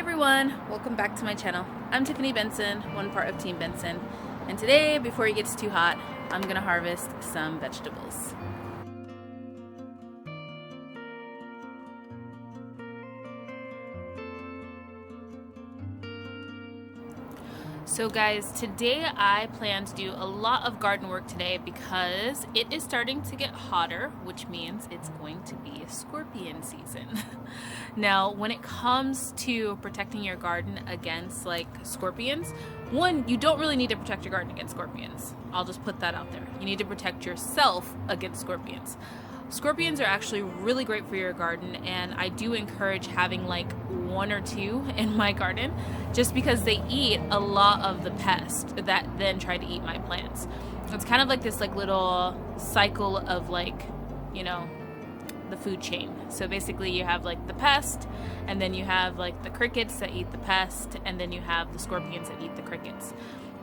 everyone, welcome back to my channel. I'm Tiffany Benson, one part of Team Benson, and today, before it gets too hot, I'm gonna harvest some vegetables. So guys, today I plan to do a lot of garden work today because it is starting to get hotter, which means it's going to be scorpion season. Now, when it comes to protecting your garden against like scorpions, one, you don't really need to protect your garden against scorpions. I'll just put that out there. You need to protect yourself against scorpions. Scorpions are actually really great for your garden, and I do encourage having like one or two in my garden just because they eat a lot of the pests that then try to eat my plants. It's kind of like this like little cycle of like, you know, the food chain. So basically you have like the pest, and then you have like the crickets that eat the pest, and then you have the scorpions that eat the crickets.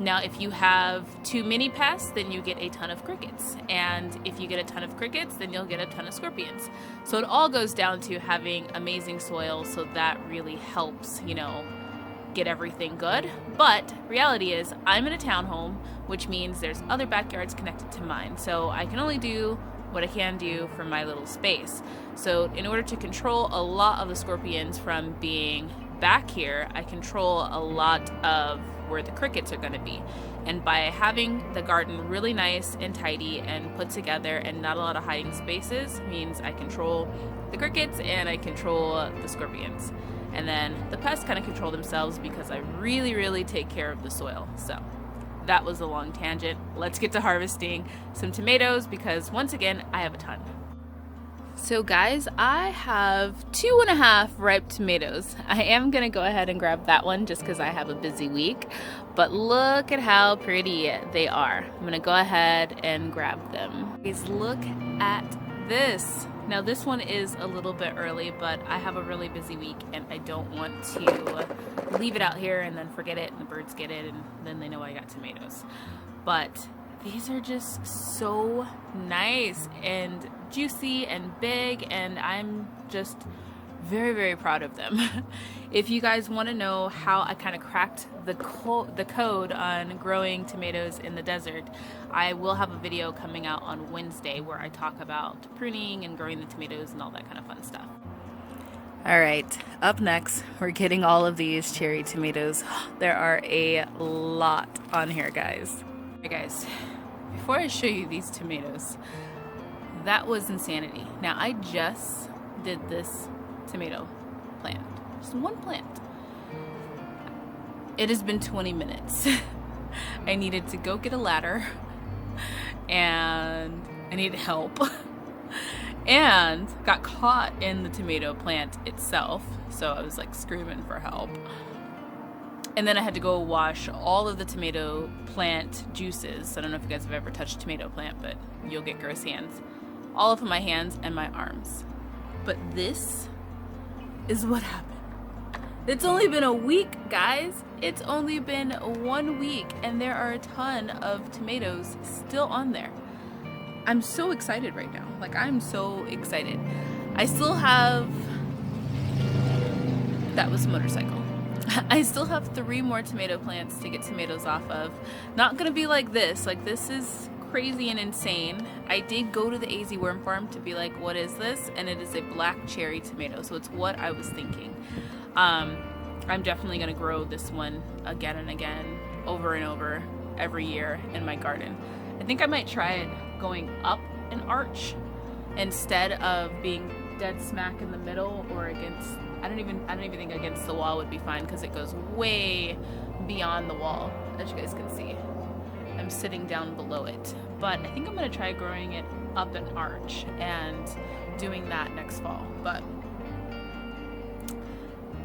Now, if you have too many pests, then you get a ton of crickets. And if you get a ton of crickets, then you'll get a ton of scorpions. So it all goes down to having amazing soil, so that really helps, you know, get everything good. But reality is, I'm in a townhome, which means there's other backyards connected to mine. So I can only do what I can do for my little space. So in order to control a lot of the scorpions from being back here, I control a lot of where the crickets are going to be. And by having the garden really nice and tidy and put together and not a lot of hiding spaces means I control the crickets and I control the scorpions. And then the pests kind of control themselves because I really take care of the soil. So that was a long tangent. Let's get to harvesting some tomatoes because once again, I have a ton. So guys, I have 2.5 ripe tomatoes. I am gonna go ahead and grab that one just because I have a busy week, but look at how pretty they are. I'm gonna go ahead and grab them. Guys, look at this. Now this one is a little bit early, but I have a really busy week and I don't want to leave it out here and then forget it and the birds get it and then they know I got tomatoes. But these are just so nice and juicy and big, and I'm just very proud of them. If you guys want to know how I kind of cracked the code on growing tomatoes in the desert, I will have a video coming out on Wednesday where I talk about pruning and growing the tomatoes and all that kind of fun stuff. Alright, up next, we're getting all of these cherry tomatoes. There are a lot on here, guys. Hey guys, before I show you these tomatoes, that was insanity. Now I just did this tomato plant, just one plant. It has been 20 minutes. I needed to go get a ladder and I needed help and got caught in the tomato plant itself, so I was like screaming for help. And then I had to go wash all of the tomato plant juices. I don't know if you guys have ever touched a tomato plant, but you'll get gross hands. All of my hands and my arms. But this is what happened. It's only been a week, guys. It's only been 1 week, and there are a ton of tomatoes still on there. I'm so excited right now. Like, I'm so excited. I still have... That was a motorcycle. I still have 3 more tomato plants to get tomatoes off of. Not gonna be like this. Like, this is crazy and insane. I did go to the AZ Worm Farm to be like, what is this? And it is a black cherry tomato, so it's what I was thinking. I'm definitely gonna grow this one again and again, over and over, every year in my garden. I think I might try it going up an arch instead of being dead smack in the middle or against, I don't even think against the wall would be fine because it goes way beyond the wall, as you guys can see. I'm sitting down below it, but I think I'm gonna try growing it up an arch and doing that next fall. But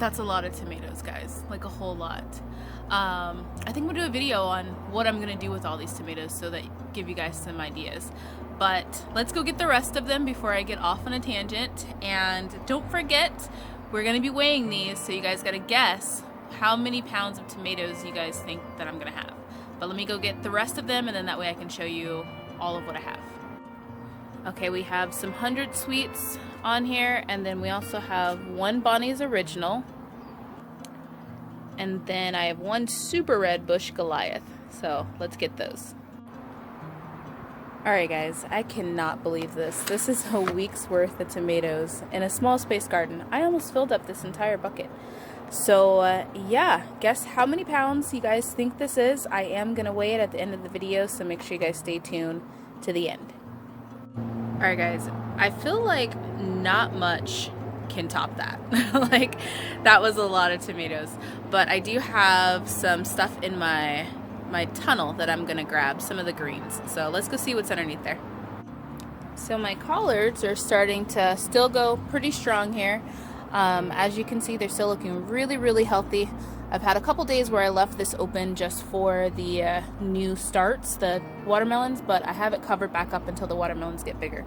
that's a lot of tomatoes, guys, like a whole lot. I think we'll do a video on what I'm gonna do with all these tomatoes so that give you guys some ideas. But let's go get the rest of them before I get off on a tangent. And don't forget, we're gonna be weighing these, so you guys gotta guess how many pounds of tomatoes you guys think that I'm gonna have. But let me go get the rest of them, and then that way I can show you all of what I have. Okay, we have some 100 Sweets on here, and then we also have one Bonnie's Original, And then I have one super red bush Goliath. So let's get those. Alright guys, I cannot believe this. This is a week's worth of tomatoes in a small space garden. I almost filled up this entire bucket. So yeah, guess how many pounds you guys think this is? I am going to weigh it at the end of the video, so make sure you guys stay tuned to the end. Alright guys, I feel like not much can top that. Like, that was a lot of tomatoes. But I do have some stuff in my tunnel that I'm gonna grab, some of the greens. So let's go see what's underneath there. So my collards are starting to still go pretty strong here. As you can see, they're still looking really healthy. I've had a couple days where I left this open just for the new starts, the watermelons, but I have it covered back up until the watermelons get bigger.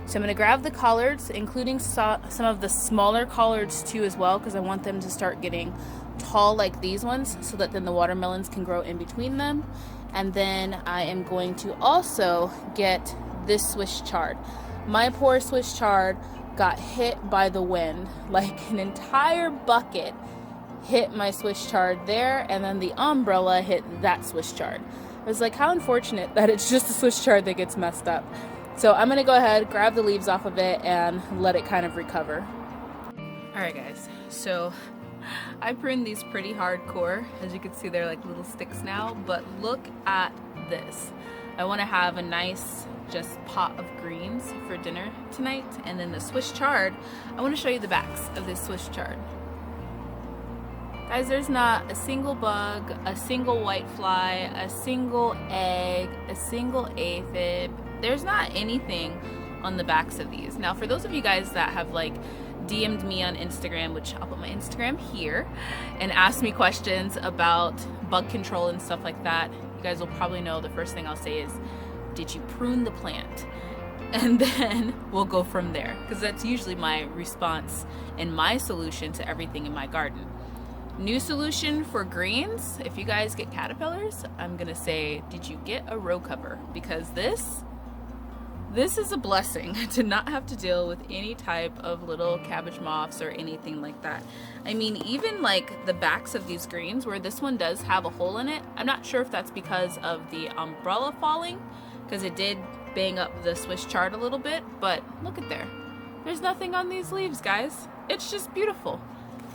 So I'm going to grab the collards, including some of the smaller collards too as well, because I want them to start getting tall like these ones, so that then the watermelons can grow in between them. And then I am going to also get this Swiss chard. My poor Swiss chard got hit by the wind. Like, an entire bucket hit my Swiss chard there, and then the umbrella hit that Swiss chard. I was like, how unfortunate that it's just the Swiss chard that gets messed up. So I'm gonna go ahead, grab the leaves off of it, and let it kind of recover. Alright guys, so I pruned these pretty hardcore. As you can see, they're like little sticks now, but look at this. I want to have a nice just pot of greens for dinner tonight, and then the Swiss chard, I want to show you the backs of this Swiss chard. Guys, there's not a single bug, a single white fly, a single egg, a single aphid. There's not anything on the backs of these. Now, for those of you guys that have like DM'd me on Instagram, which I'll put my Instagram here, and asked me questions about bug control and stuff like that, you guys will probably know the first thing I'll say is, did you prune the plant? And then we'll go from there, because that's usually my response and my solution to everything in my garden. New solution for greens, if you guys get caterpillars, I'm gonna say, did you get a row cover? Because this is a blessing to not have to deal with any type of little cabbage moths or anything like that. I mean, even like the backs of these greens, where this one does have a hole in it, I'm not sure if that's because of the umbrella falling, because it did bang up the Swiss chard a little bit, but look at there. There's nothing on these leaves, guys. It's just beautiful.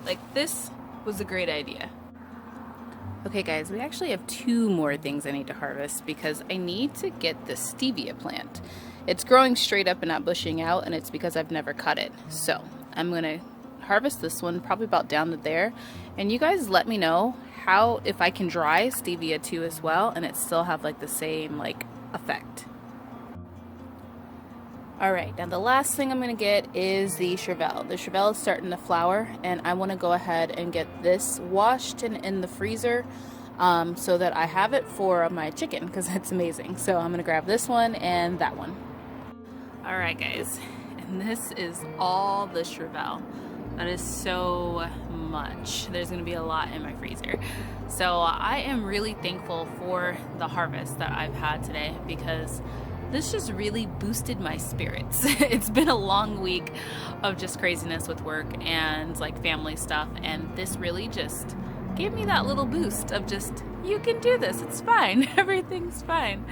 Like, this was a great idea. Okay guys, we actually have 2 more things I need to harvest, because I need to get the stevia plant. It's growing straight up and not bushing out, and it's because I've never cut it. So I'm gonna harvest this one probably about down to there, and you guys let me know how, if I can dry stevia too as well, and it still have like the same like effect. Alright, now the last thing I'm going to get is the Chervil. The Chervil is starting to flower, and I want to go ahead and get this washed and in the freezer so that I have it for my chicken, because it's amazing. So I'm going to grab this one and that one. Alright guys, and this is all the Chervil. That is so much. There's going to be a lot in my freezer. So I am really thankful for the harvest that I've had today, because this just really boosted my spirits. It's been a long week of just craziness with work and like family stuff, and this really just gave me that little boost of just, you can do this, it's fine, everything's fine.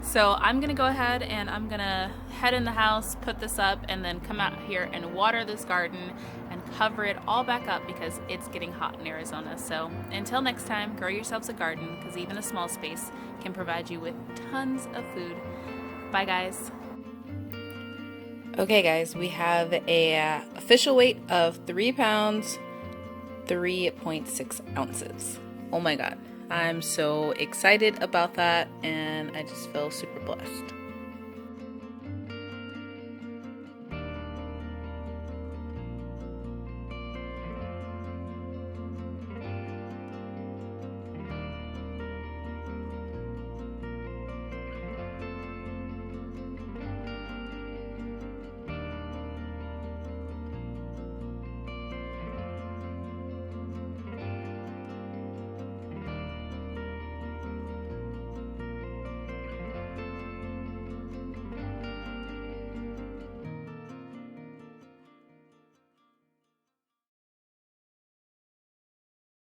So I'm gonna go ahead and I'm gonna head in the house, put this up, and then come out here and water this garden and cover it all back up, because it's getting hot in Arizona. So until next time, grow yourselves a garden, because even a small space can provide you with tons of food. Bye guys. Okay guys, we have a official weight of 3 pounds, 3.6 ounces. Oh my god, I'm so excited about that, and I just feel super blessed.